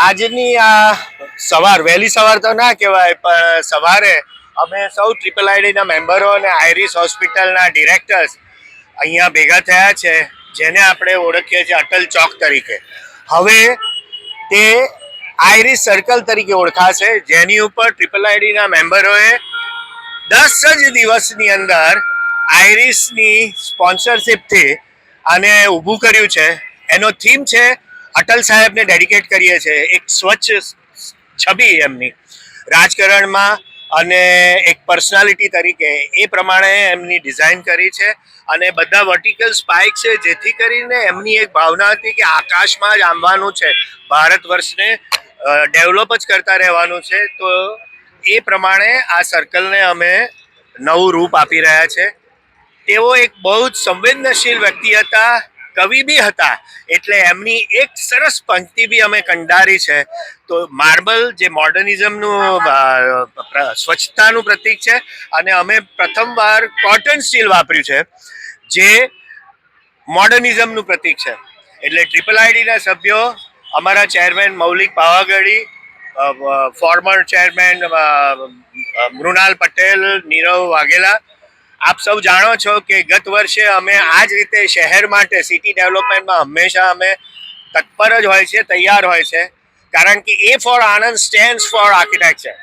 આજની આ સવાર વહેલી સવાર તો ના કહેવાય, પણ સવારે અમે સૌ ટ્રિપલ આઈડીના મેમ્બરો અને આઈરિસ હોસ્પિટલના ડિરેક્ટર્સ અહીંયા ભેગા થયા છે, જેને આપણે ઓળખીએ છીએ અટલ ચોક તરીકે. હવે તે આઈરિસ સર્કલ તરીકે ઓળખાશે, જેની ઉપર ટ્રિપલ આઈડીના મેમ્બરોએ 10 જ દિવસની અંદર આઈરિસની સ્પોન્સરશિપથી આને ઊભું કર્યું છે. એનો થીમ છે અટલ સાહેબને ડેડિકેટ કરીએ છીએ, એક સ્વચ્છ છબી એમની રાજકારણમાં અને એક પર્સનાલિટી તરીકે એ પ્રમાણે એમની ડિઝાઇન કરી છે. અને બધા વર્ટિકલ સ્પાઇક છે, જેથી કરીને એમની એક ભાવના હતી કે આકાશમાં જ આંબવાનું છે, ભારત વર્ષને ડેવલપ જ કરતા રહેવાનું છે. તો એ પ્રમાણે આ સર્કલને અમે નવું રૂપ આપી રહ્યા છે. તેઓ એક બહુ જ સંવેદનશીલ વ્યક્તિ હતા, કવિ બી હતા, એટલે એમની એક સરસ પંક્તિ બી અમે કંડારી છે. તો માર્બલ જે મોડર્નિઝમનું સ્વચ્છતાનું પ્રતીક છે, અને અમે પ્રથમવાર કોટન સ્ટીલ વાપર્યું છે, જે મોડર્નિઝમનું પ્રતીક છે. એટલે ટ્રિપલ આઈડીના સભ્યો, અમારા ચેરમેન મૌલિક પાવાગઢી, ફોર્મર ચેરમેન મૃણાલ પટેલ, નીરવ વાઘેલા, આપ સૌ જાણો છો કે ગત વર્ષે અમે આ જ રીતે શહેર માટે સિટી ડેવલપમેન્ટમાં હંમેશા અમે તત્પર જ હોય છે, તૈયાર હોય છે, કારણ કે A for Anand stands for architecture.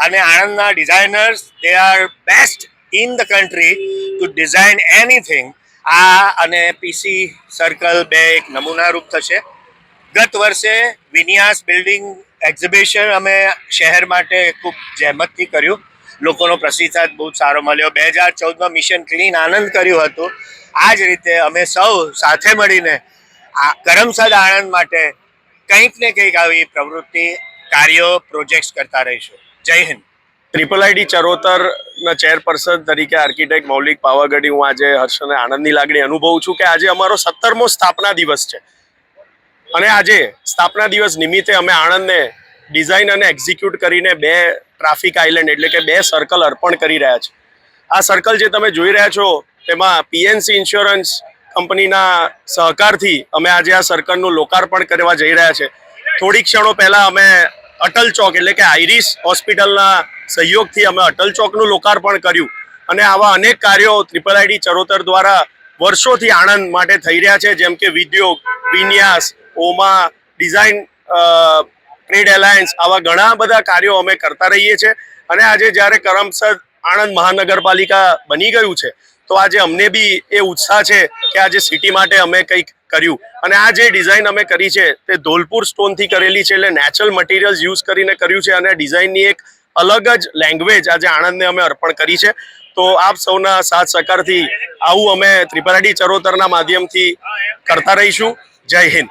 અને આણંદના designers they are best in the country to design anything. અને પીસી સર્કલ બે એક નમૂનારૂપ થશે. ગત વર્ષે વિન્યાસ બિલ્ડિંગ એક્ઝિબિશન અમે શહેર માટે ખૂબ જહેમતથી કર્યું, લોકોનો પ્રતિસાદ બહુ સારો મળ્યો. 2014માં મિશન ક્લીન આનંદ કર્યું હતું. આ જ રીતે અમે સૌ સાથે મળીને આ કરમસદ આણંદ માટે કંઈક ને કંઈક આવી પ્રવૃત્તિ, કાર્યો, પ્રોજેક્ટ્સ કરતા રહીશું. જય હિન્દ. ટ્રિપલ આઈડી ચરોતરના ચેરપર્સન તરીકે આર્કિટેક્ટ મૌલિક પાવાગઢી હું આજે હર્ષ અને આનંદની લાગણી અનુભવું છું કે આજે અમારો 17મો સ્થાપના દિવસ છે. અને આજે સ્થાપના દિવસ નિમિત્તે અમે આણંદને ડિઝાઇન અને એક્ઝિક્યુટ કરીને 2 ટ્રાફિક આઇલેન્ડ એટલે કે 2 સર્કલ અર્પણ કરી રહ્યા છે. આ સર્કલ જે તમે જોઈ રહ્યા છો તેમાં પીએનસી ઇન્સ્યોરન્સ કંપનીના સહકારથી અમે આજે આ સર્કલનું લોકાર્પણ કરવા જઈ રહ્યા છે. થોડી ક્ષણો પહેલાં અમે અટલ ચોક એટલે કે આઈરિસ હોસ્પિટલના સહયોગથી અમે અટલ ચોકનું લોકાર્પણ કર્યું. અને આવા અનેક કાર્યો ટ્રિપલ આઈડી ચરોતર દ્વારા વર્ષોથી આણંદ માટે થઈ રહ્યા છે, જેમ કે વિદ્યોગ, વિન્યાસ, ઓમા, ડિઝાઇન ટ્રેડ એલાયન્સ, આવા ઘણા બધા કાર્યો અમે કરતા રહીએ છીએ. અને આજે જ્યારે કરમસદ આણંદ મહાનગરપાલિકા બની ગયું છે, તો આજે અમને બી એ ઉત્સાહ છે કે આજે સિટી માટે અમે કંઈક કર્યું. અને આ જે ડિઝાઇન અમે કરી છે તે ધોલપુર સ્ટોનથી કરેલી છે, એટલે નેચરલ મટીરિયલ્સ યુઝ કરીને કર્યું છે. અને ડિઝાઇનની એક અલગ જ લેંગ્વેજ આજે આણંદને અમે અર્પણ કરી છે. તો આપ સૌના સાથ સહકારથી આવું અમે ટ્રિપલ આઈડી ચરોતરના માધ્યમથી કરતા રહીશું. જય હિન્દ.